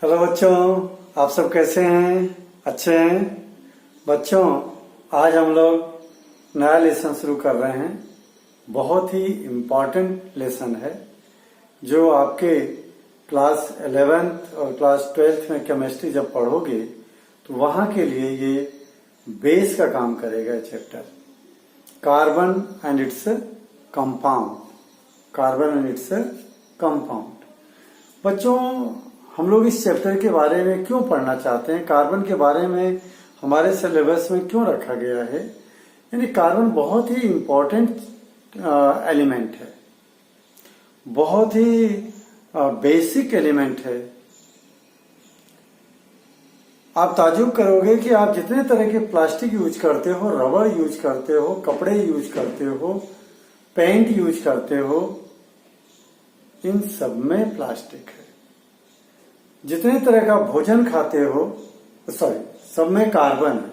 Hello बच्चों, आप सब कैसे हैं? अच्छे हैं बच्चों। आज हम लोग नया लेसन शुरू कर रहे हैं। बहुत ही इम्पोर्टेंट लेसन है जो आपके क्लास 11th और क्लास 12th में केमिस्ट्री जब पढ़ोगे तो वहाँ के लिए ये बेस का काम करेगा। Chapter carbon and its compound. Carbon and its compound. बच्चों, हम लोग इस चैप्टर के बारे में क्यों पढ़ना चाहते हैं, कार्बन के बारे में हमारे सिलेबस में क्यों रखा गया है? यानी कार्बन बहुत ही इम्पोर्टेंट एलिमेंट है, बहुत ही बेसिक एलिमेंट है। आप ताजुब करोगे कि आप जितने तरह के प्लास्टिक यूज करते हो, रबड़ यूज करते हो, कपड़े यूज करते हो, पेंट यूज करते हो, इन सब में प्लास्टिक है। जितने तरह का भोजन खाते हो, सब में कार्बन है।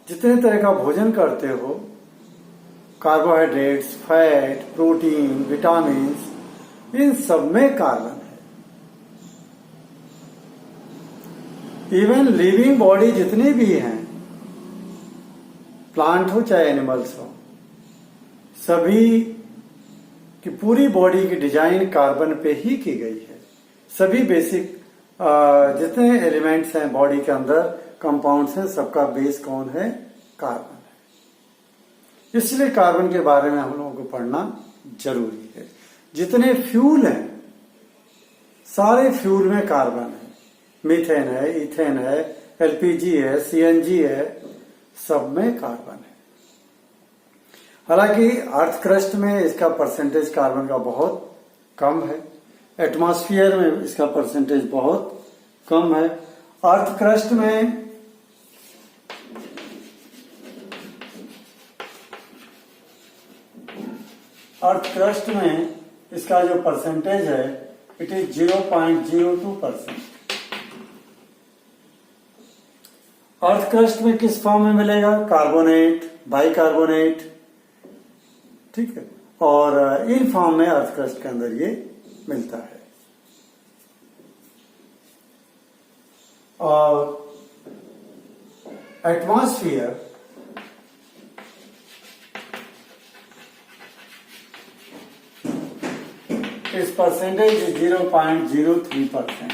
जितने तरह का भोजन करते हो, कार्बोहाइड्रेट्स, फैट, प्रोटीन, विटामिन, इन सब में कार्बन है। इवन लिविंग बॉडी जितनी भी हैं, प्लांट हो चाहे एनिमल्स हो, सभी की पूरी बॉडी की डिजाइन कार्बन पे ही की गई है। सभी बेसिक जितने एलिमेंट्स हैं बॉडी के अंदर, कंपाउंड्स हैं, सबका बेस कौन है? कार्बन है। इसलिए कार्बन के बारे में हम लोगों को पढ़ना जरूरी है। जितने फ्यूल हैं, सारे फ्यूल में कार्बन है। मीथेन है, इथेन है, एलपीजी है, सीएनजी है, सब में कार्बन है। हालांकि अर्थ क्रस्ट में इसका परसेंटेज कार्बन का बहुत कम है, एटमॉस्फेयर में इसका परसेंटेज बहुत कम है। अर्थ क्रस्ट में इसका जो परसेंटेज है, इट इज 0.02%। अर्थ क्रस्ट में किस फॉर्म में मिलेगा? कार्बोनेट, बाइकार्बोनेट, ठीक है। और इन फॉर्म में अर्थ क्रस्ट के अंदर ये मिलता है। और एटमॉस्फेयर इस percentage is 0.03%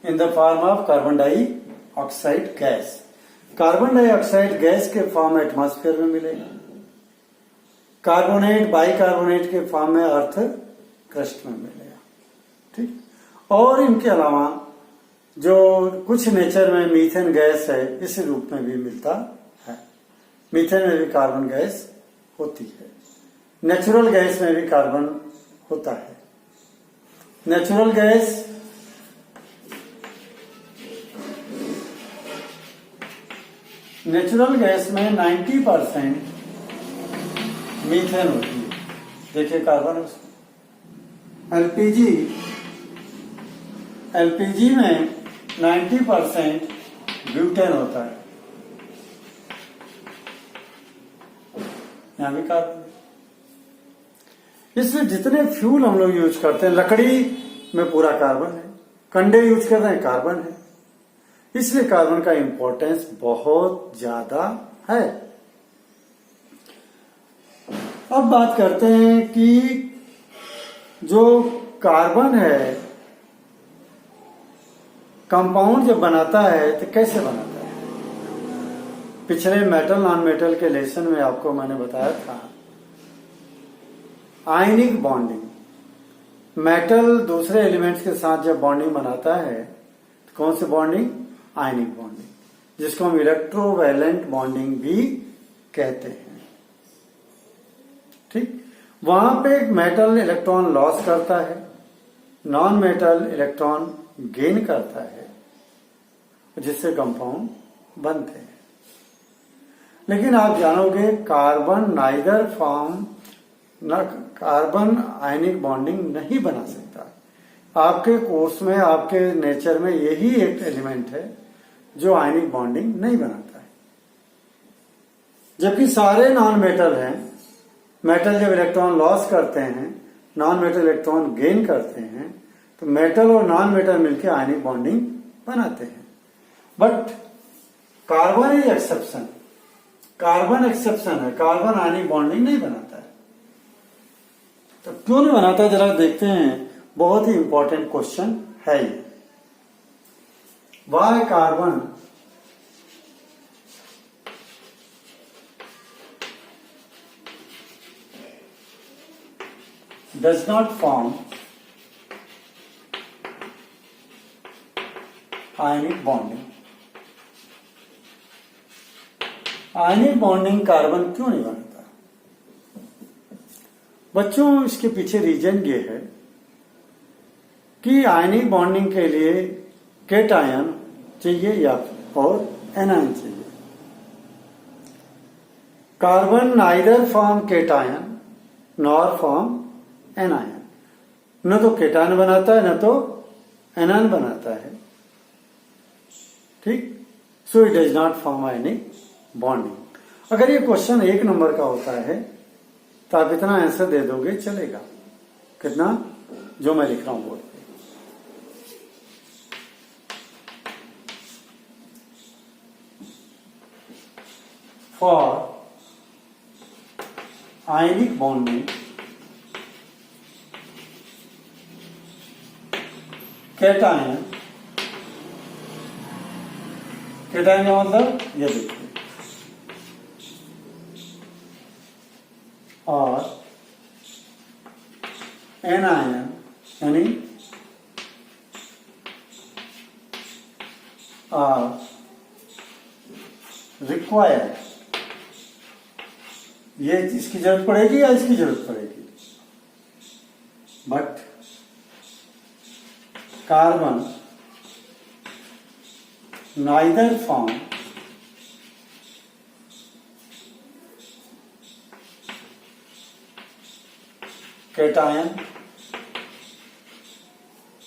in the form of carbon dioxide gas. Carbon dioxide gas के फॉर्म एटमॉस्फेयर में मिलेगा। कार्बोनेट, बाइकार्बोनेट के फॉर्म में अर्थ क्रस्ट में मिलेगा, ठीक। और इनके अलावा जो कुछ नेचर में मीथेन गैस है, इस रूप में भी मिलता है। मीथेन में भी कार्बन गैस होती है। नेचुरल गैस में भी कार्बन होता है। नेचुरल गैस में 90% मीथेन होती है। देखिए कार्बन उसमें। एलपीजी में 90% ब्यूटेन होता है। यहां भी कार्बन। इसलिए जितने फ्यूल हम लोग यूज करते हैं, लकड़ी में पूरा कार्बन है, कंडे यूज कर रहे हैं, कार्बन है। इसलिए कार्बन का इंपॉर्टेंस बहुत ज्यादा है। अब बात करते हैं कि जो कार्बन है, कंपाउंड जब बनाता है तो कैसे बनाता है? पिछले मेटल नॉन मेटल के लेसन में आपको मैंने बताया था, आयनिक बॉन्डिंग। मेटल दूसरे एलिमेंट्स के साथ जब बॉन्डिंग बनाता है तो कौन सी बॉन्डिंग? आयनिक बॉन्डिंग, जिसको हम इलेक्ट्रोवैलेंट बॉन्डिंग भी कहते हैं, ठीक। वहां पे मेटल इलेक्ट्रॉन लॉस करता है, नॉन मेटल इलेक्ट्रॉन गेन करता है, जिससे कंपाउंड बनते हैं। लेकिन आप जानोगे carbon neither form carbon ionic bonding नहीं बना सकता। आपके कोर्स में, आपके नेचर में यही एक एलिमेंट है जो आयनिक बॉन्डिंग नहीं बनाता है। जबकि सारे नॉन मेटल हैं। मेटल जब इलेक्ट्रॉन लॉस करते हैं, नॉन मेटल इलेक्ट्रॉन गेन करते हैं, तो मेटल और नॉन मेटल मिलकर आयनिक बॉन्डिंग बनाते हैं। But carbon is exception, carbon exception है, कार्बन आयनिक बॉन्डिंग नहीं बनाता है। तो क्यों नहीं बनाता है जरा देखते हैं, बहुत ही इंपॉर्टेंट क्वेश्चन है ये। Why carbon does not form ionic bonding। Ionic bonding carbon क्यों नहीं बनता? बच्चों इसके पीछे रीजन ये है कि आयनिक बॉन्डिंग के लिए केटायन चाहिए या और एनायन चाहिए। Carbon neither form cation nor form anion, न तो केटायन बनाता है न तो एनायन बनाता है, ठीक। सो it does not form ionic bonding. अगर ये क्वेश्चन 1 नंबर का होता है तो आप इतना आंसर दे दोगे चलेगा। कितना? जो मैं लिख रहा हूं बोर्ड पे। For ionic bonding cation, cation का मतलब ये देखिए, और एनायन यानी रिक्वायर्ड, ये इसकी जरूरत पड़ेगी या इसकी जरूरत पड़ेगी? But carbon neither form cation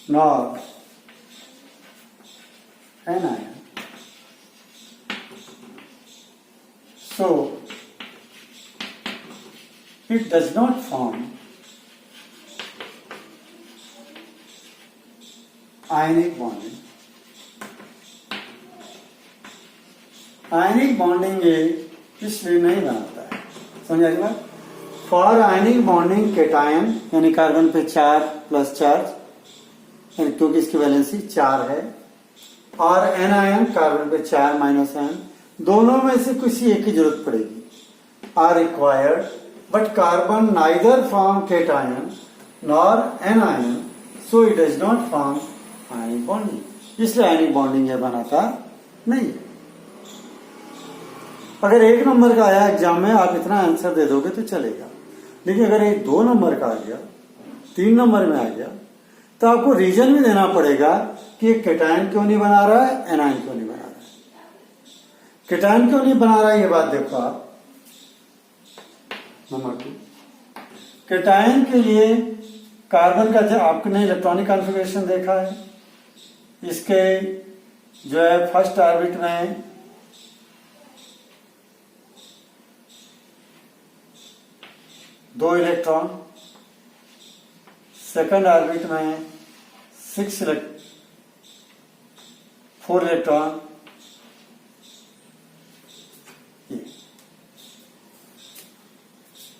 nor anion. So it does not form ionic bonding। Ionic bonding ये इसलिए नहीं बनाता है, समझा जी बात? फॉर आयनिक बॉन्डिंग केटायन यानी कार्बन पे 4 प्लस चार्ज, क्योंकि इसकी वैलेंसी 4 है, और एनायन कार्बन पे 4 माइनस एन, दोनों में से किसी एक की जरूरत पड़ेगी। Are required but carbon neither form cation nor anion, so it does not form ionic bonding. इसलिए आयनिक बॉन्डिंग ये बनाता नहीं है। अगर 1 नंबर का आया एग्जाम में, आप इतना आंसर दे दोगे तो चलेगा। लेकिन अगर ये 2 नंबर का आ गया, 3 नंबर में आ गया, तो आपको रीजन भी देना पड़ेगा कि ये केटायन क्यों नहीं बना रहा है, एनायन क्यों नहीं बना रहा है। केटायन क्यों नहीं बना रहा है ये बात देखो आप। नंबर 2, केटायन के लिए कार्बन का जो आपने इलेक्ट्रॉनिक कॉन्फ़िगरेशन देखा है, इसके जो है फर्स्ट ऑर्बिट में दो इलेक्ट्रॉन, सेकंड ऑर्बिट में 4 इलेक्ट्रॉन,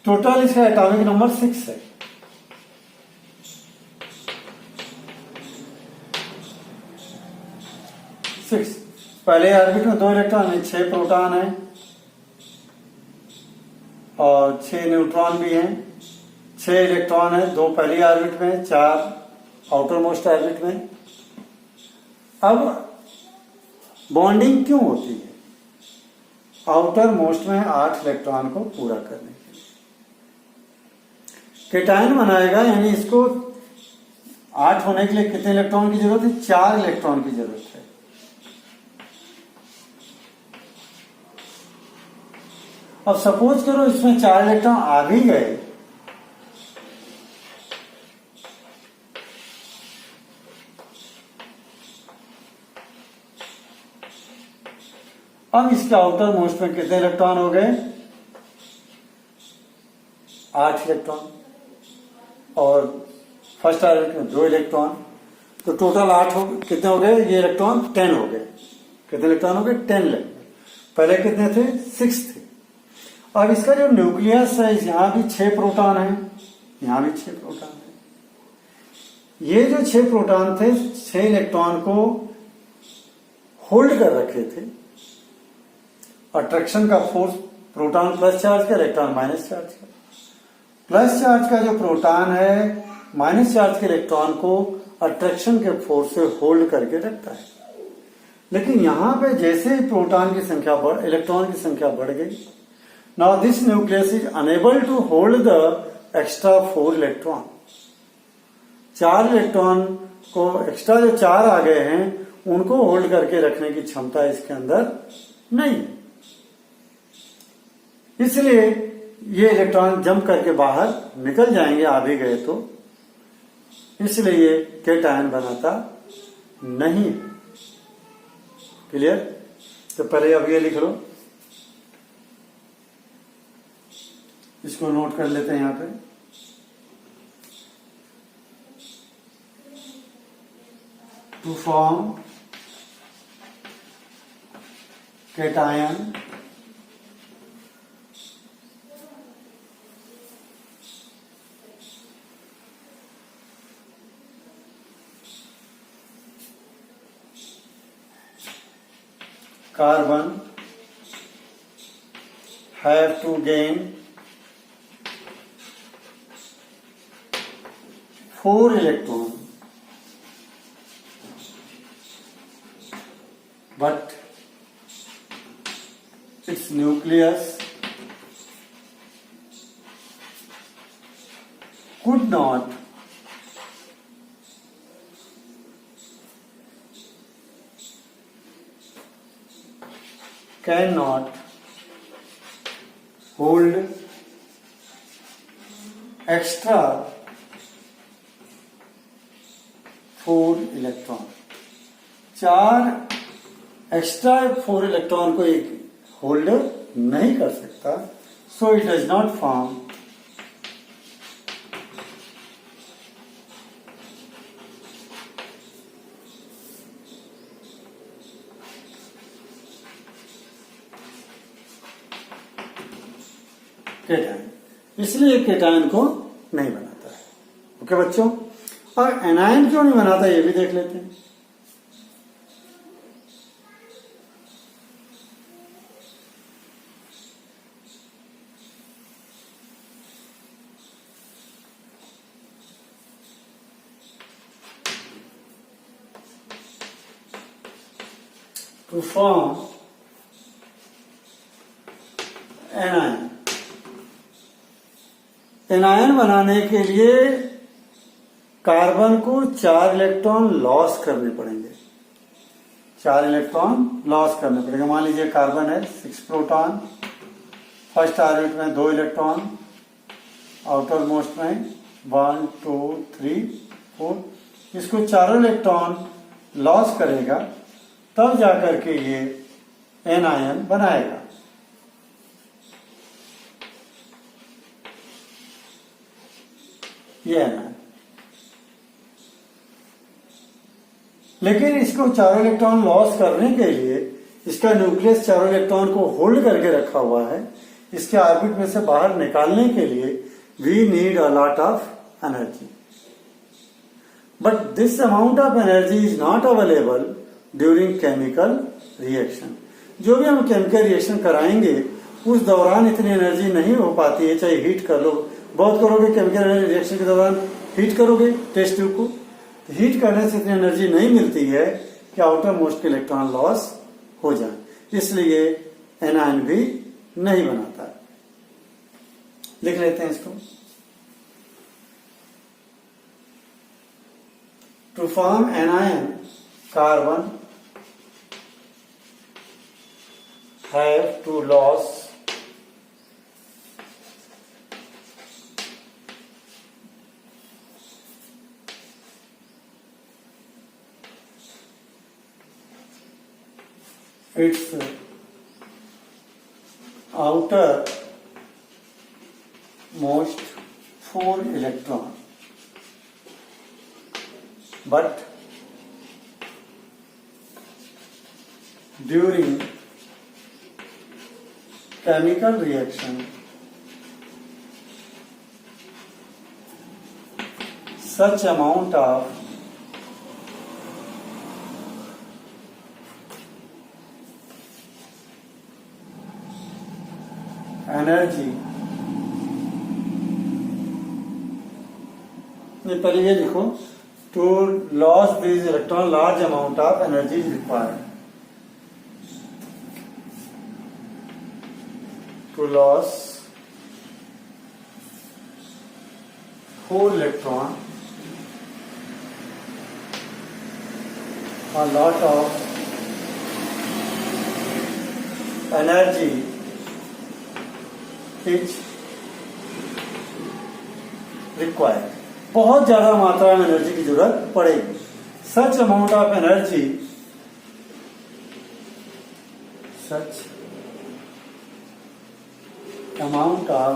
टोटल इसका एटॉमिक नंबर 6 है। पहले ऑर्बिट में 2 इलेक्ट्रॉन है, 6 प्रोटॉन है और 6 न्यूट्रॉन भी हैं। 6 इलेक्ट्रॉन है, 2 पहली ऑर्बिट में, 4 आउटर मोस्ट ऑर्बिट में। अब बॉन्डिंग क्यों होती है? आउटर मोस्ट में 8 इलेक्ट्रॉन को पूरा करने के लिए केटायन बनाएगा, यानी इसको 8 होने के लिए कितने इलेक्ट्रॉन की जरूरत है? 4 इलेक्ट्रॉन की जरूरत है। अब सपोज करो इसमें 4 इलेक्ट्रॉन आ भी गए, अब इसके आउटर मोस्ट में कितने इलेक्ट्रॉन हो गए? 8 इलेक्ट्रॉन, और फर्स्ट ऑर्बिट में 2 इलेक्ट्रॉन, तो टोटल 8 हो, कितने हो गए ये इलेक्ट्रॉन? 10 हो गए। कितने इलेक्ट्रॉन हो गए? 10 इलेक्ट्रॉन। पहले कितने थे? 6 थे। अब इसका जो न्यूक्लियस है, यहां भी 6 प्रोटॉन है, यहां भी 6 प्रोटॉन है। ये जो 6 प्रोटॉन थे, 6 इलेक्ट्रॉन को होल्ड कर रखे थे। अट्रैक्शन का फोर्स, प्रोटॉन प्लस चार्ज का, इलेक्ट्रॉन माइनस चार्ज का। प्लस चार्ज का जो प्रोटॉन है माइनस चार्ज के इलेक्ट्रॉन को अट्रैक्शन के फोर्स से होल्ड करके रखता है। लेकिन यहां पे जैसे ही प्रोटॉन की संख्या इलेक्ट्रॉन की संख्या बढ़ गई, now this nucleus is unable to hold the extra 4 electron. 4 electron को एक्स्ट्रा जो 4 आ गए हैं उनको होल्ड करके रखने की क्षमता इसके अंदर नहीं। इसलिए ये इलेक्ट्रॉन जंप करके बाहर निकल जाएंगे, आ भी गए तो, इसलिए ये केटायन बनाता नहीं है। क्लियर? तो पहले अब ये लिख लो, इसको नोट कर लेते हैं यहां पे। To form cation carbon have to gain 4 electron, but its nucleus could not cannot hold extra 4 electron. 4 extra 4 electron को एक होल्ड नहीं कर सकता, सो it does not form cation. इसलिए केटायन को नहीं बनाता है। ओके बच्चों, और एनायन क्यों नहीं बनाता ये भी देख लेते हैं। टू फॉर्म एनायन, एनायन बनाने के लिए कार्बन को 4 इलेक्ट्रॉन लॉस करने पड़ेंगे। 4 इलेक्ट्रॉन लॉस करने पड़ेंगे। मान लीजिए कार्बन है 6 प्रोटॉन, फर्स्ट ऑर्बिट में 2 इलेक्ट्रॉन, आउटर मोस्ट में 1 2 3 4, इसको चारों इलेक्ट्रॉन लॉस करेगा, तब जाकर के ये एनायन बनाएगा। ये एनायन, लेकिन इसको चारों इलेक्ट्रॉन लॉस करने के लिए इसका न्यूक्लियस चारों इलेक्ट्रॉन को होल्ड करके रखा हुआ है। इसके ऑर्बिट में से बाहर निकालने के लिए we need a lot of energy, but this amount of energy is not available during chemical reaction. जो भी हम केमिकल रिएक्शन कराएंगे उस दौरान इतनी एनर्जी नहीं हो पाती है, चाहे हीट कर लो, बहुत करोगे केमिकल रिएक्शन के दौरान, हीट करोगे टेस्ट ट्यूब को, हीट करने से इतनी एनर्जी नहीं मिलती है कि आउटर मोस्ट के इलेक्ट्रॉन लॉस हो जाए, इसलिए एनायन भी नहीं बनाता। लिख लेते हैं इसको। To form anion carbon have to loss its outer most 4 electron, but during chemical reaction such amount of energy, पहले ये लिखो, to lose these electron large amount of energy is required. To lose 4 electron, a lot of energy is required. बहुत ज्यादा मात्रा में energy की जरूरत पड़ेगी. Such amount of energy, such amount of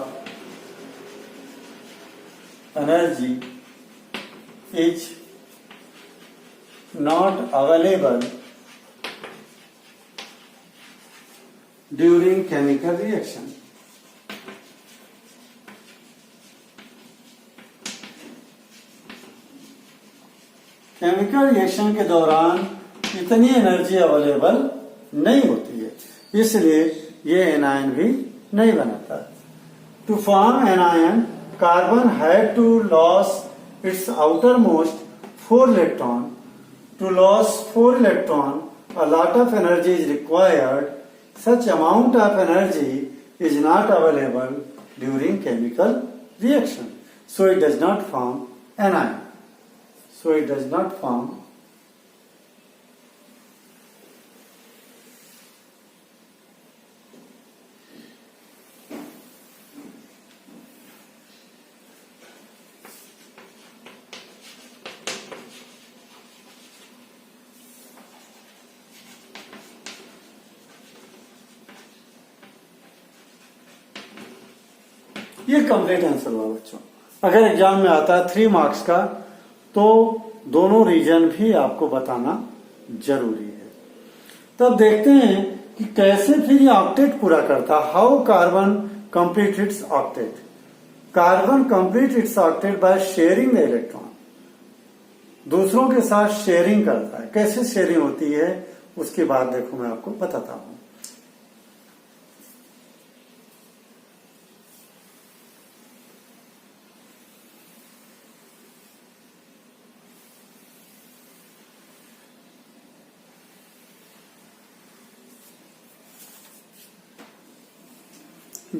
energy is not available during chemical reaction. Chemical reaction के दौरान इतनी एनर्जी अवेलेबल नहीं होती है, इसलिए ये एनायन भी नहीं बनाता. To form anion, carbon had to loss its outermost 4 electron. To loss 4 electron, a lot of energy is required. Such amount of energy is not available during chemical reaction, so it does not form anion. So it does not form ये complete answer हुआ बच्चों. अगर exam में आता है 3 marks का तो दोनों रीजन भी आपको बताना जरूरी है. तब देखते हैं कि कैसे फिर ये ऑक्टेट पूरा करता. How carbon complete it's octet. Carbon complete it's octet by sharing the electron. दूसरों के साथ शेयरिंग करता है. कैसे शेयरिंग होती है उसकी बात देखो मैं आपको बताता हूं.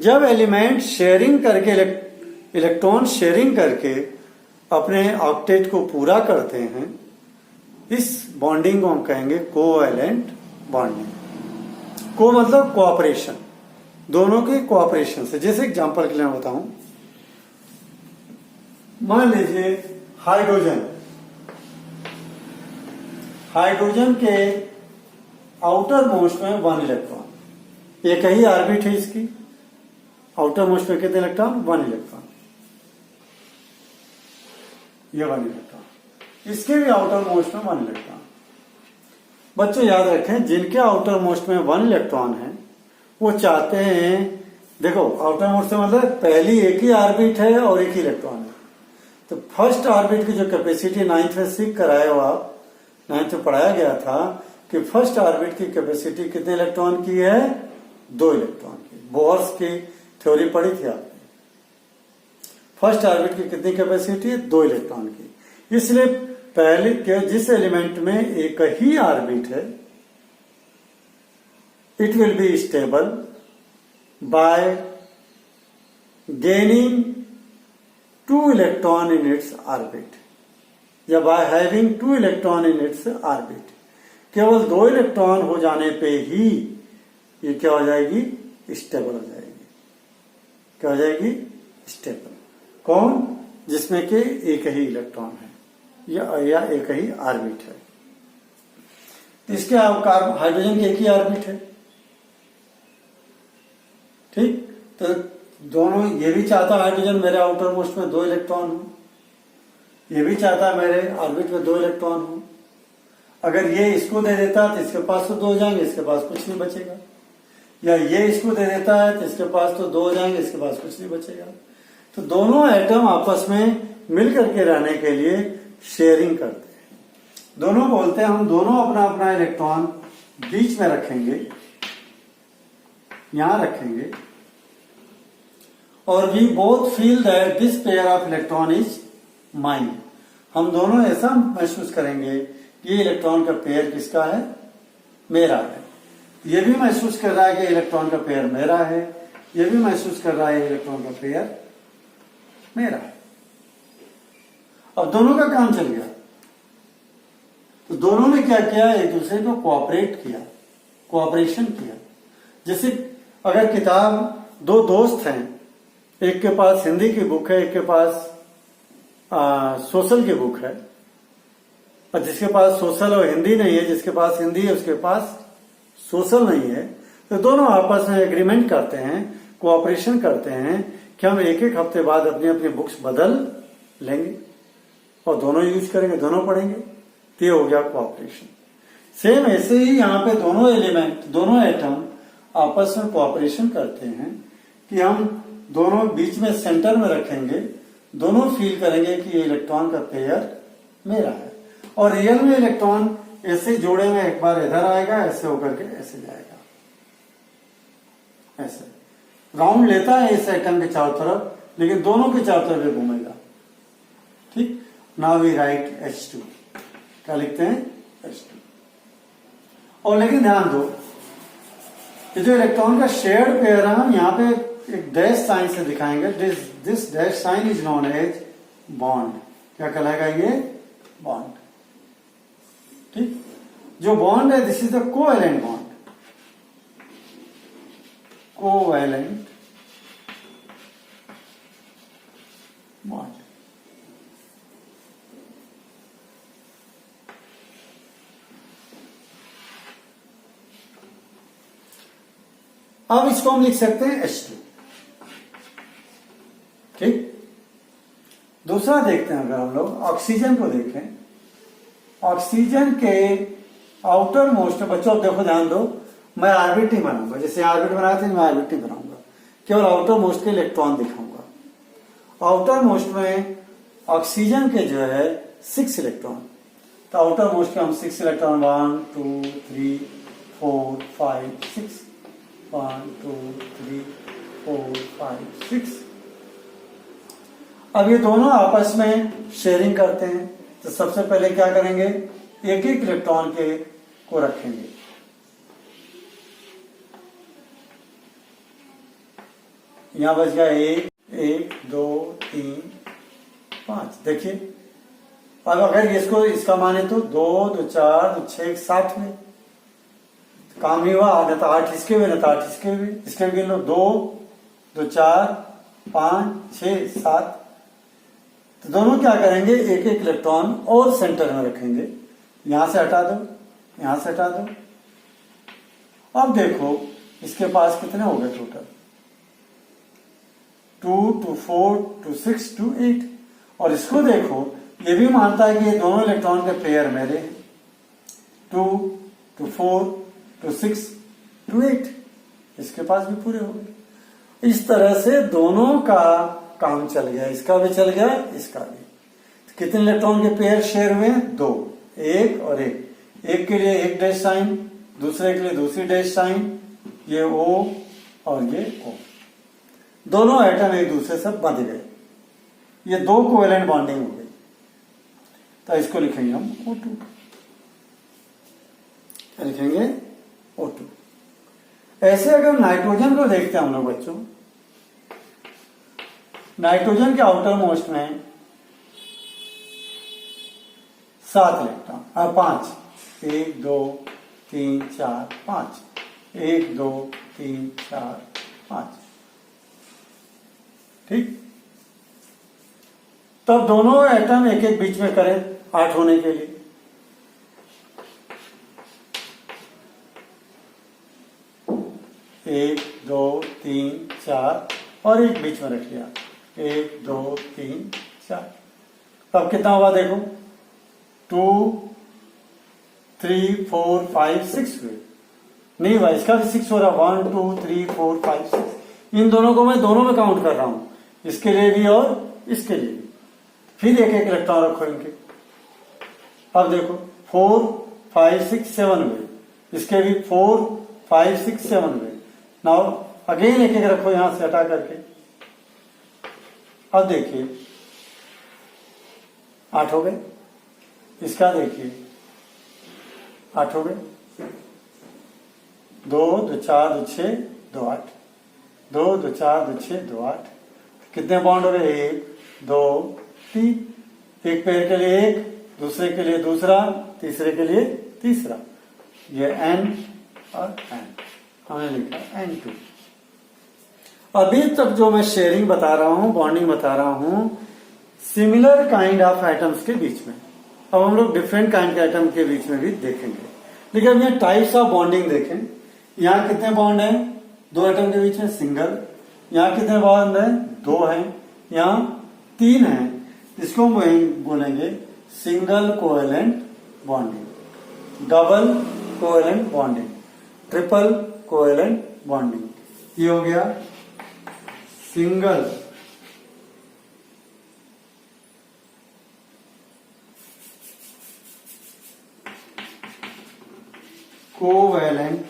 जब एलिमेंट शेयरिंग करके इलेक्ट्रॉन शेयरिंग करके अपने ऑक्टेट को पूरा करते हैं, इस बॉन्डिंग को हम कहेंगे कोवैलेंट बॉन्डिंग. को मतलब कोऑपरेशन, दोनों के कोऑपरेशन से. जैसे एग्जांपल के लिए मैं बताऊं, मान लीजिए हाइड्रोजन के आउटर मोस्ट में 1 इलेक्ट्रॉन. एक ही ऑर्बिट है इसकी. आउटर मोस्ट में कितने इलेक्ट्रॉन? 1 इलेक्ट्रॉन. ये 1 इलेक्ट्रॉन. इसके भी आउटर मोस्ट में 1 इलेक्ट्रॉन. बच्चों याद रखें, जिनके आउटर मोस्ट में 1 इलेक्ट्रॉन है वो चाहते हैं, देखो आउटर मोस्ट से मतलब पहली एक ही ऑर्बिट है और एक ही इलेक्ट्रॉन है. तो फर्स्ट ऑर्बिट की जो कैपेसिटी 9th में सीख कराए हो आप, 9th में पढ़ाया गया था कि फर्स्ट ऑर्बिट की कैपेसिटी कितने इलेक्ट्रॉन की है? 2 इलेक्ट्रॉन की. बोहर्स की थ्योरी पढ़ी थी आपने. फर्स्ट ऑर्बिट की कितनी कैपेसिटी है? 2 इलेक्ट्रॉन की. इसलिए पहले के जिस एलिमेंट में एक ही ऑर्बिट है, it will be stable by gaining 2 electron in its orbit, या by having 2 electron in its orbit. केवल 2 इलेक्ट्रॉन हो जाने पे ही ये क्या हो जाएगी? स्टेबल हो जाएगी. क्या हो जाएगी? स्टेबल. कौन? जिसमें के एक ही इलेक्ट्रॉन है या एक ही ऑर्बिट है. इसके हाइड्रोजन के एक ही ऑर्बिट है. ठीक. तो दोनों, ये भी चाहता हाइड्रोजन मेरे आउटर मोस्ट में 2 इलेक्ट्रॉन हो, ये भी चाहता मेरे ऑर्बिट में 2 इलेक्ट्रॉन हो. अगर ये इसको दे देता तो इसके पास तो 2 हो जाएंगे, इसके पास कुछ नहीं बचेगा। या ये इसको दे देता है तो इसके पास तो 2 हो जाएंगे, इसके पास कुछ नहीं बचेगा। तो दोनों एटम आपस में मिल करके रहने के लिए शेयरिंग करते हैं। दोनों बोलते हैं हम दोनों अपना अपना इलेक्ट्रॉन बीच में रखेंगे, यहां रखेंगे, और we both feel that this pair of electron is mine. हम दोनों ऐसा महसूस करेंगे कि ये इलेक्ट्रॉन का पेयर किसका है, मेरा है। ये भी महसूस कर रहा है कि इलेक्ट्रॉन का पेयर मेरा है, ये भी महसूस कर रहा है इलेक्ट्रॉन का पेयर मेरा है। अब दोनों का काम चल गया। तो दोनों ने क्या किया, एक दूसरे को कोऑपरेट किया, कोऑपरेशन किया। जैसे अगर किताब, 2 दोस्त हैं, एक के पास हिंदी की बुक है, एक के पास सोशल की बुक है, और जिसके पास सोशल और हिंदी नहीं है, जिसके पास हिंदी है उसके पास सोशल नहीं है, तो दोनों आपस में एग्रीमेंट करते हैं, कोऑपरेशन करते हैं कि हम एक एक हफ्ते बाद अपनी अपनी बुक्स बदल लेंगे और दोनों यूज करेंगे, दोनों पढ़ेंगे। तो ये हो गया कोऑपरेशन। सेम ऐसे ही यहाँ पे दोनों एलिमेंट, दोनों एटम आपस में कोऑपरेशन करते हैं कि हम दोनों बीच में सेंटर में रखेंगे, दोनों फील करेंगे कि ये इलेक्ट्रॉन का पेयर मेरा है। और रियल में इलेक्ट्रॉन ऐसे जोड़े में एक बार इधर आएगा, ऐसे होकर के ऐसे जाएगा, ऐसे राउंड लेता है इस एटम के चारों तरफ, लेकिन दोनों के चारों तरफ घूमेगा। ठीक, नाउ वी राइट H2, क्या लिखते हैं, H2। और लेकिन ध्यान दो, ये जो इलेक्ट्रॉन का शेयर्ड पेयर है, हम यहाँ पे एक डैश साइन से दिखाएंगे। This dash sign is known as bond. क्या कहलाएगा ये, बॉन्ड। ठीक, जो बॉन्ड है this is the covalent bond, covalent bond. अब इसको हम लिख सकते हैं H2। ठीक, दूसरा देखते हैं। अगर हम लोग ऑक्सीजन को देखें, ऑक्सीजन के आउटर मोस्ट, बच्चों देखो ध्यान दो, मैं ऑर्बिट नहीं बनाऊंगा, जैसे ऑर्बिट बनाए थे मैं ऑर्बिट नहीं बनाऊंगा, केवल आउटर मोस्ट के इलेक्ट्रॉन दिखाऊंगा। आउटर मोस्ट में ऑक्सीजन के जो है 6 इलेक्ट्रॉन, तो आउटर मोस्ट के हम 6 इलेक्ट्रॉन 1 2 3 4 5 6, 1 2 3 4 5 6। अब ये दोनों आपस में शेयरिंग करते हैं, तो सबसे पहले क्या करेंगे, एक एक इलेक्ट्रॉन के को रखेंगे। यहां बच गया 1 1 2 3 5। देखिए, अब अगर इसको इसका माने तो 2 2 4 2 6 7 में काम नहीं हुआ, न तो 8 इसके हुए, न तो 8 इसके हुए। इसके गिन लो, 2 2 4 5 6 7। तो दोनों क्या करेंगे, एक एक इलेक्ट्रॉन और सेंटर में रखेंगे। यहां से हटा दो, यहां से हटा दो। अब देखो इसके पास कितने हो गए टोटल, 2 2 4 2 6 2 8। और इसको देखो, ये भी मानता है कि ये दोनों इलेक्ट्रॉन के पेयर मेरे हैं, 2 2 4 2 6 2 8। इसके पास भी पूरे हो गए। इस तरह से दोनों का काम चल गया, इसका भी चल गया, इसका भी। तो कितने इलेक्ट्रॉन के पेयर शेयर हुए, 2, 1 और 1। एक के लिए एक डैश साइन, दूसरे के लिए दूसरी डैश साइन, ये O और ये O। दोनों एटम एक दूसरे से बंध गए, ये 2 कोवैलेंट बॉन्डिंग हो गई। तो इसको लिखेंगे हम O2। क्या लिखेंगे, O2। ऐसे अगर नाइट्रोजन को देखते हैं हम लोग बच्चों, नाइट्रोजन के आउटर मोस्ट में 7 इलेक्ट्रॉन, 5, 1 2 3 4 5, 1 2 3 4 5। ठीक, तब दोनों एटम एक एक बीच में करें 8 होने के लिए। एक 2 3 4 और एक बीच में रख लिया, 1 2 3 4। तब कितना हुआ देखो, 2 3 4 5 6 हुए। नहीं हुआ, इसका भी 6 हो रहा, 1 2 3 4 5 6। इन दोनों को मैं दोनों में काउंट कर रहा हूं, इसके लिए भी और इसके लिए भी। फिर एक एक इलेक्ट्रॉन रखो इनके। अब देखो 4 5 6 7 हुए, इसके भी 4 5 6 7 हुए। नाउ अगेन एक एक रखो यहां से हटा करके। अब देखिए 8 हो गए, इसका देखिए 8 हो गए, 2 2 4 2 6 2 8, 2 2 4 2 6 2 8। कितने बॉन्ड हो गए? 1 2 3। एक पेयर के लिए एक, दूसरे के लिए दूसरा, तीसरे के लिए तीसरा। ये N और N हमने लिखा N2। अभी तक जो मैं शेयरिंग बता रहा हूं, बॉन्डिंग बता रहा हूं सिमिलर काइंड ऑफ एटम्स के बीच में। अब हम लोग डिफरेंट काइंड के एटम के बीच में भी देखेंगे। लेकिन अब यहाँ टाइप्स ऑफ बॉन्डिंग देखें। यहाँ कितने बॉन्ड हैं? 2 एटम के बीच में सिंगल। यहाँ कितने बॉन्ड हैं? 2 हैं। यहाँ 3 हैं। इसको हम बोलेंगे single covalent bonding, double covalent bonding, triple covalent bonding. ये हो गया सिंगल कोवेलेंट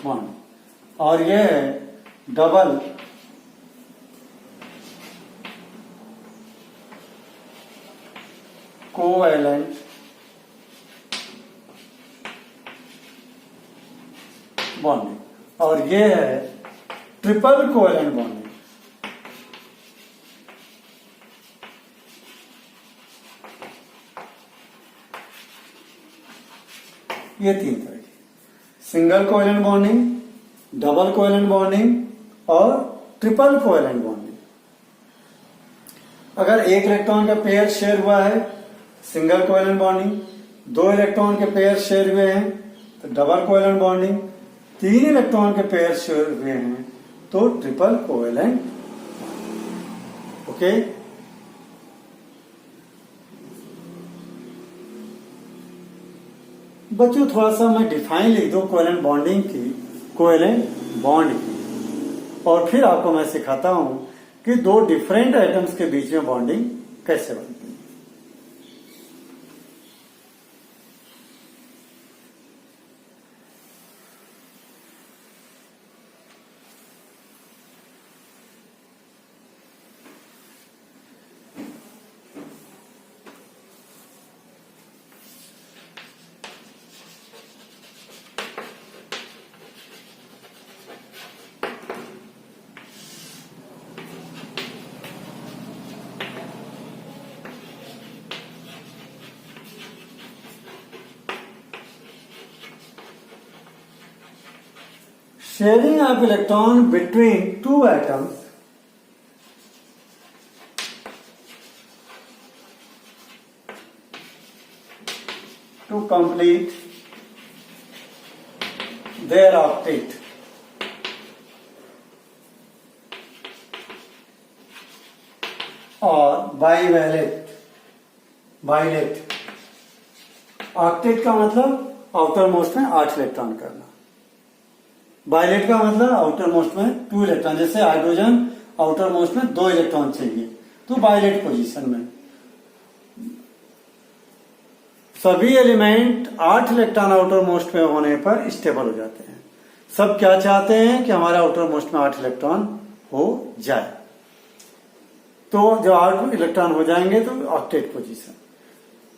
बॉन्ड, और यह है डबल कोवेलेंट बॉन्डिंग, और ये है ट्रिपल कोवेलेंट बॉन्डिंग। ये 3 तरह की single covalent bonding, double covalent bonding और ट्रिपल कोवेलेंट बॉन्डिंग। अगर एक इलेक्ट्रॉन का पेयर शेयर हुआ है सिंगल कोवेलेंट बॉन्डिंग, 2 इलेक्ट्रॉन के पेयर शेयर हुए हैं तो डबल कोवेलेंट बॉन्डिंग, 3 इलेक्ट्रॉन के पेयर शेयर हुए हैं तो ट्रिपल कोवेलेंट। ओके, बच्चों थोड़ा सा मैं डिफाइन लिख दूं कोवेलेंट बॉन्डिंग की, कोवेलेंट बॉन्ड की, और फिर आपको मैं सिखाता हूं कि 2 डिफरेंट एटम्स के बीच में बॉन्डिंग कैसे बनती है। Sharing of electron between 2 atoms to complete their octet और bivalent, ऑक्टेट का मतलब आउटर मोस्ट में 8 इलेक्ट्रॉन करना, बाइलेट का मतलब आउटर मोस्ट में 2 इलेक्ट्रॉन। जैसे हाइड्रोजन आउटर मोस्ट में 2 इलेक्ट्रॉन चाहिए तो बाइलेट पोजीशन में सभी एलिमेंट 8 इलेक्ट्रॉन आउटर मोस्ट में होने पर स्टेबल हो जाते हैं। सब क्या चाहते हैं कि हमारा आउटर मोस्ट में 8 इलेक्ट्रॉन हो जाए, तो जब 8 इलेक्ट्रॉन हो जाएंगे तो ऑक्टेट पोजीशन,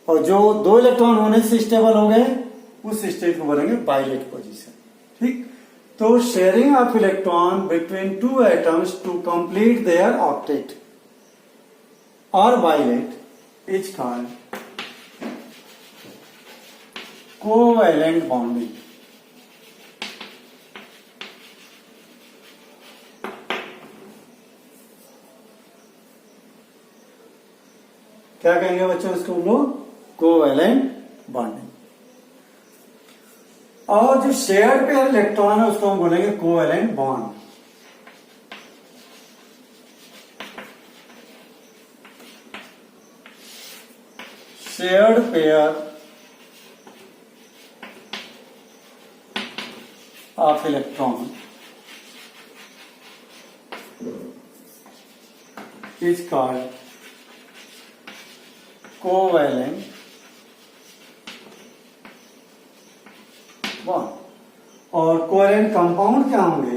और जो 2 इलेक्ट्रॉन होने से स्टेबल हो गए उस स्टेट को बोलेंगे बाइलेट पोजीशन। ठीक, तो sharing of electron between 2 atoms to complete their octet और बाइलेट इज कॉल्ड कोवेलेंट बॉन्डिंग। क्या कहेंगे बच्चों इसको हम लोग? Covalent bonding. और जो शेयर्ड पेयर इलेक्ट्रॉन है उसको हम बोलेंगे covalent bond. shared pair of electron is called covalent bond. और कोवेलेंट कंपाउंड क्या होंगे?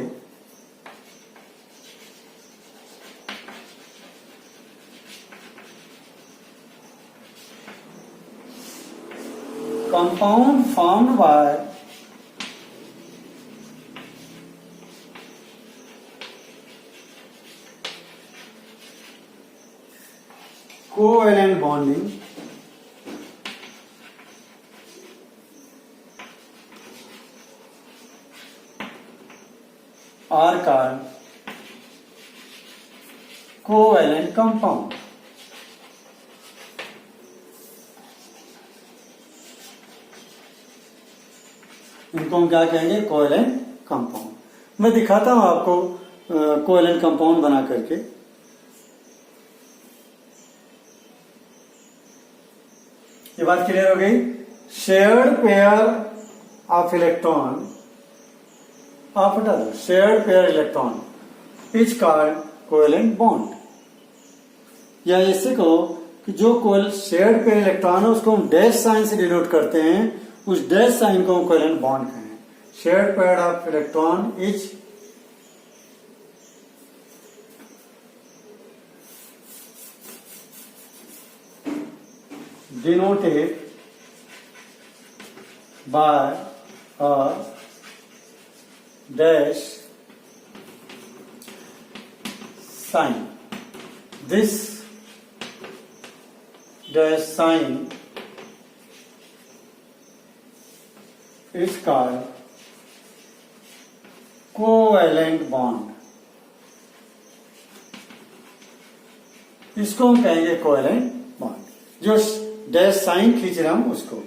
Compound formed by covalent bonding are called covalent compound. इनको हम क्या कहेंगे? Covalent compound. मैं दिखाता हूं आपको कोवेलेंट कंपाउंड बना करके। ये बात क्लियर हो गई? शेयर्ड पेयर ऑफ इलेक्ट्रॉन, आप हटा दो, shared pair electron is called covalent bond. या इससे कहो कि जो शेयर्ड पेयर इलेक्ट्रॉन है उसको हम डैश साइन से डिनोट करते हैं, उस डैश साइन को हम कोवेलेंट बॉन्ड कहें। Shared pair of electron is denoted by a dash sign. This dash sign is called covalent bond. इसको हम कहेंगे कोवेलेंट बॉन्ड। जो डैश साइन खींच रहा हूं उसको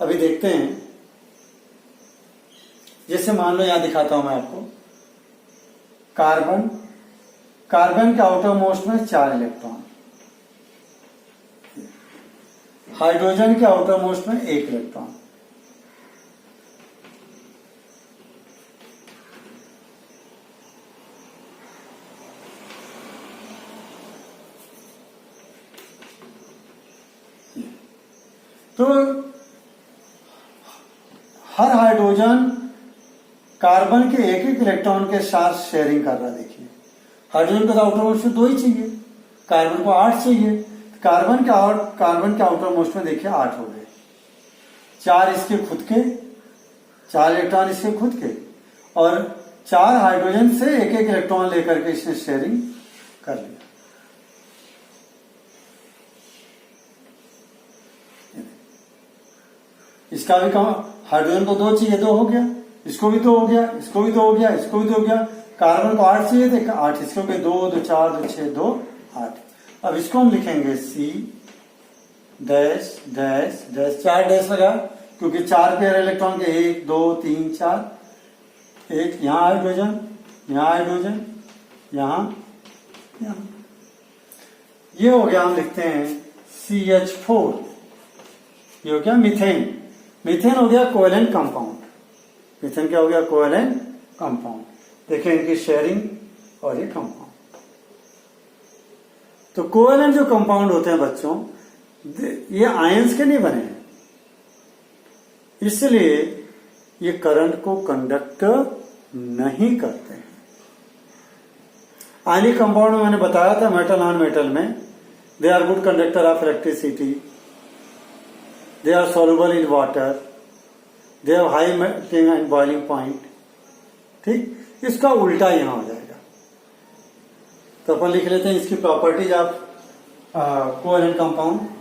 अभी देखते हैं। जैसे मान लो यहां दिखाता हूं मैं आपको, कार्बन, कार्बन के आउटर मोस्ट में 4 इलेक्ट्रॉन, हाइड्रोजन के आउटर मोस्ट में 1 इलेक्ट्रॉन, तो हर हाइड्रोजन कार्बन के एक एक इलेक्ट्रॉन के साथ शेयरिंग कर रहा है। देखिए हाइड्रोजन को तो आउटर मोस्ट में 2 ही चाहिए, कार्बन को 8 चाहिए। कार्बन के आउटर मोस्ट में देखिए 8 हो गए, 4 इसके खुद के, 4 इलेक्ट्रॉन इसके खुद के, और 4 हाइड्रोजन से एक एक इलेक्ट्रॉन लेकर के इसने शेयरिंग कर लिया। इसका भी कम, हाइड्रोजन को 2 चाहिए, 2 हो गया, इसको भी 2 हो गया, इसको भी 2 हो गया, इसको भी 2 हो गया। कार्बन को 8 चाहिए थे, 8 इसको भी, 2 2 4 2 6 2 8। अब इसको हम लिखेंगे C dash dash dash, 4 dash लगा क्योंकि 4 पेयर इलेक्ट्रॉन के 1 2 3 4, एक यहां हाइड्रोजन, यहां हाइड्रोजन, यहां, ये हो गया। हम लिखते हैं CH4, ये हो गया मीथेन। मीथेन हो गया कोवेलेंट कंपाउंड। मीथेन क्या हो गया? Covalent compound. देखें इनकी शेयरिंग और ये कंपाउंड। तो कोवेलेंट जो कंपाउंड होते हैं बच्चों, ये आयंस के नहीं बने हैं, इसलिए ये करंट को कंडक्ट नहीं करते हैं। आयनिक कंपाउंड में मैंने बताया था मेटल नॉन मेटल में, they are good conductor of electricity, they are soluble in water, they have high melting and boiling point। ठीक, इसका उल्टा यहां हो जाएगा। तो अपन लिख लेते हैं इसकी properties of covalent compound.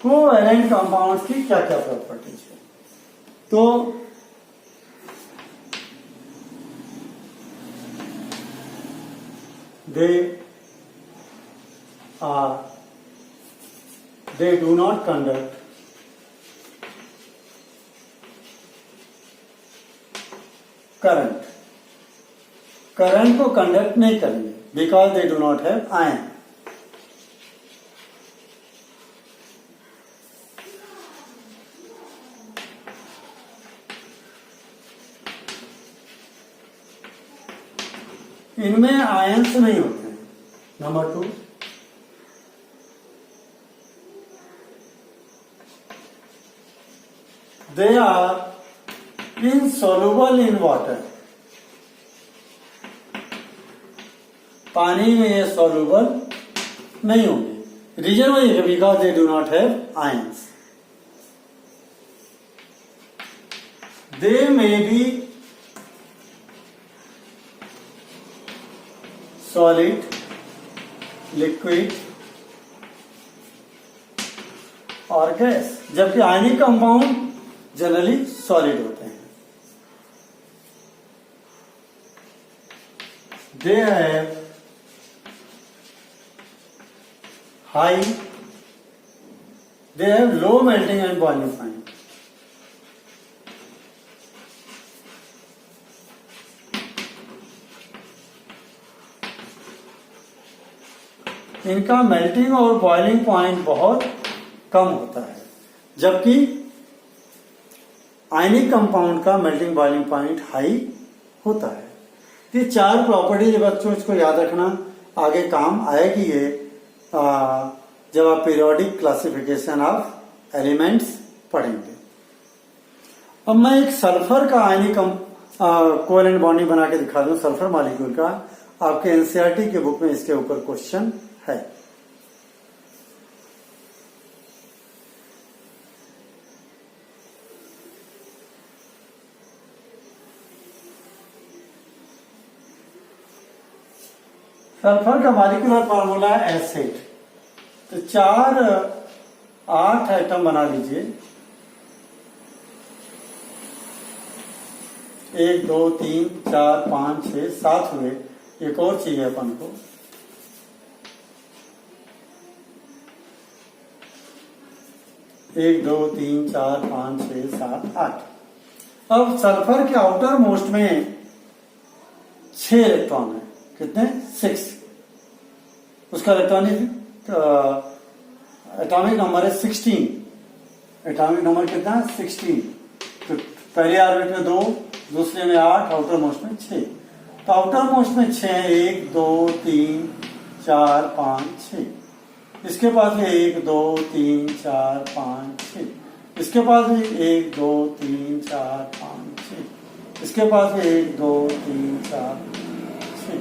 Covalent compounds की क्या क्या प्रॉपर्टीज है। तो they do not conduct current, current को कंडक्ट नहीं करेंगे because they do not have ion. इनमें आयंस नहीं होते हैं। Number 2, they are insoluble in water, पानी में ये soluble नहीं होंगे। रीजन वही है because they do not have ions. They may be solid, liquid और गैस, जबकि आयनिक कंपाउंड जनरली सॉलिड होते हैं। They have high, they have low melting and boiling point. इनका मेल्टिंग और बॉइलिंग पॉइंट बहुत कम होता है, जबकि आयनिक कंपाउंड का मेल्टिंग बॉइलिंग पॉइंट हाई होता है। ये 4 प्रॉपर्टीज बच्चों, इसको याद रखना, आगे काम आएगी ये जब आप पीरियोडिक क्लासिफिकेशन ऑफ एलिमेंट्स पढ़ेंगे। अब मैं एक सल्फर का आयनिक कोवैलेंट बॉन्डिंग बना के दिखा दूं, सल्फर मॉलिक्यूल का। आपके एनसीईआरटी के बुक में इसके ऊपर क्वेश्चन है। सल्फर का मॉलिक्यूलर फार्मूला है एसिड। तो 8 एटम बना लीजिए। 1 2 3 4 5 6 7 हुए। एक और चाहिए अपन को। एक 2 3 4 5 6 7 8। अब सल्फर के आउटर मोस्ट में 6 इलेक्ट्रॉन है। कितने? 6। उसका इलेक्ट्रॉनिक एटॉमिक नंबर है 16। एटॉमिक नंबर कितना है? 16। तो पहले ऑर्बिट में 2, दूसरे में 8, आउटर मोस्ट में 6। तो आउटर मोस्ट में 6, 1 2 3 4 5 6। इसके पास भी 1 2 3 4 5 6। इसके पास भी 1 2 3 4 5 6। इसके पास भी 1 2 3 4 6।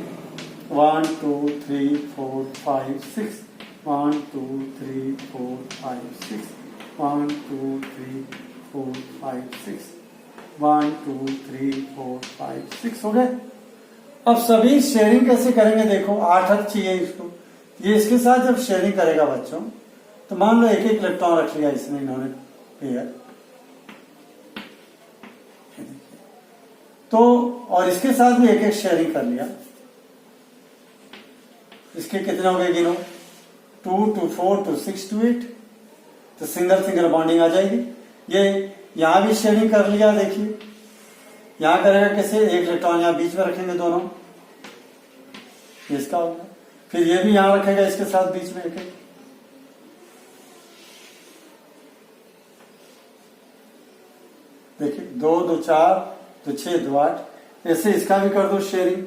1 2 3 4 5 6। 1 2 3 4 5 6। 1 2 3 4 5 6। 1 2 3 4 5 6 हो गए। अब सभी शेयरिंग कैसे करेंगे देखो। 8 हक चाहिए इसको। ये इसके साथ जब शेयरिंग करेगा बच्चों, तो मान लो 1 इलेक्ट्रॉन रख लिया इसमें इन्होंने पेयर। तो और इसके साथ भी 1 शेयरिंग कर लिया। इसके कितने हो गए गिनो? 2 2 4 2 6 2 8। तो सिंगल सिंगल बॉन्डिंग आ जाएगी। ये यहां भी शेयरिंग कर लिया। देखिए यहां करेगा कैसे? 1 इलेक्ट्रॉन यहां बीच में रखेंगे दोनों, इसका होगा। फिर ये भी यहां रखेगा इसके साथ बीच में 1। देखिए 2 2 4 2 6 2 8। ऐसे इसका भी कर दो शेयरिंग।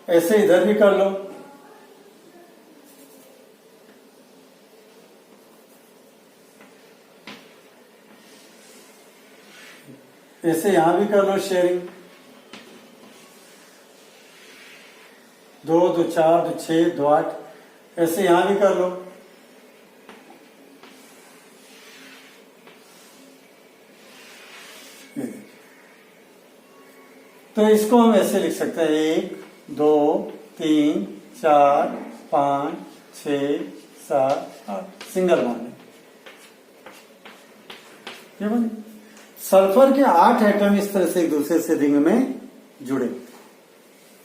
ऐसे इधर भी कर लो। ऐसे यहां भी कर लो शेयरिंग। 2 2 4 2 6 2 8। ऐसे यहां भी कर लो। तो इसको हम ऐसे लिख सकते हैं 1 2 3 4 5, 6, 7, 8 सिंगल बॉन्डिंग। ये बने सल्फर के 8 एटम इस तरह से एक दूसरे से रिंग में जुड़े।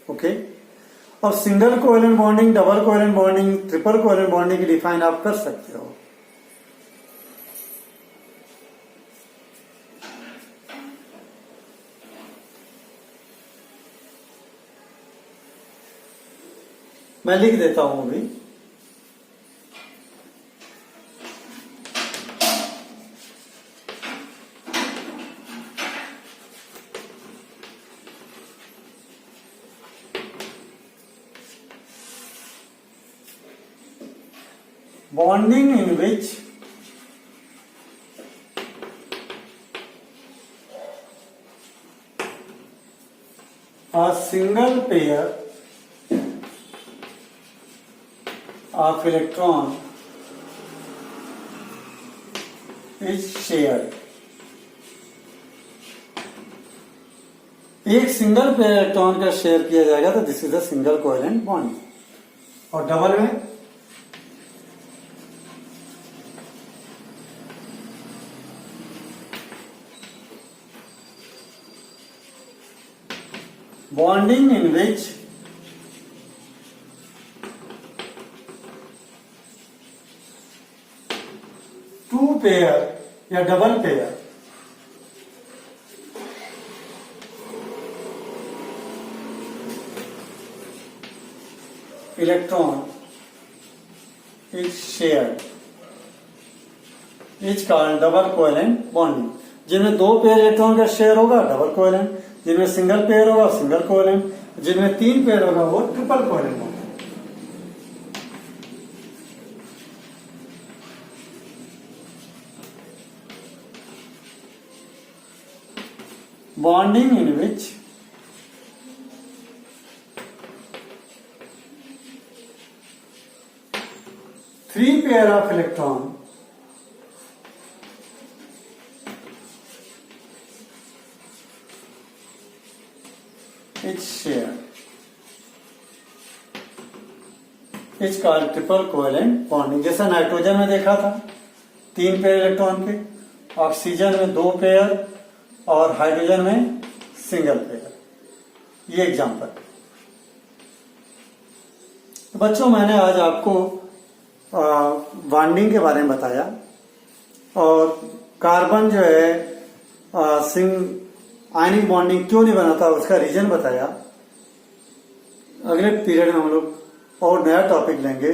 ओके, और single covalent bonding, double covalent bonding, triple covalent bonding की डिफाइन आप कर सकते हो। मैं लिख देता हूं अभी। Bonding in which a single pair of electron is shared। एक सिंगल पेयर इलेक्ट्रॉन का शेयर किया जाएगा तो this is a single covalent bond. और डबल में bonding in which two pair या double pair electron is shared is called double covalent bonding. जिनमें 2 pair electron का शेयर होगा डबल कोवेलेंट, जिनमें सिंगल पेयर होगा सिंगल कोवेलेंट, जिनमें 3 pair होगा वो ट्रिपल कोवेलेंट होगा। Bonding in which three pair of electron is shared is called triple covalent bonding. जैसा नाइट्रोजन में देखा था 3 पेयर इलेक्ट्रॉन के, ऑक्सीजन में 2 पेयर और हाइड्रोजन में सिंगल पेयर। ये एग्जांपल। तो बच्चों मैंने आज आपको बॉन्डिंग के बारे में बताया और कार्बन जो है आयनिक बॉन्डिंग क्यों नहीं बनाता उसका रीजन बताया। अगले पीरियड में हम लोग और नया टॉपिक लेंगे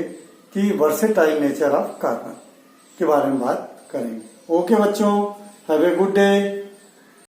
कि वर्सेटाइल नेचर ऑफ कार्बन के बारे में बात करेंगे। ओके बच्चों, हैव ए गुड डे।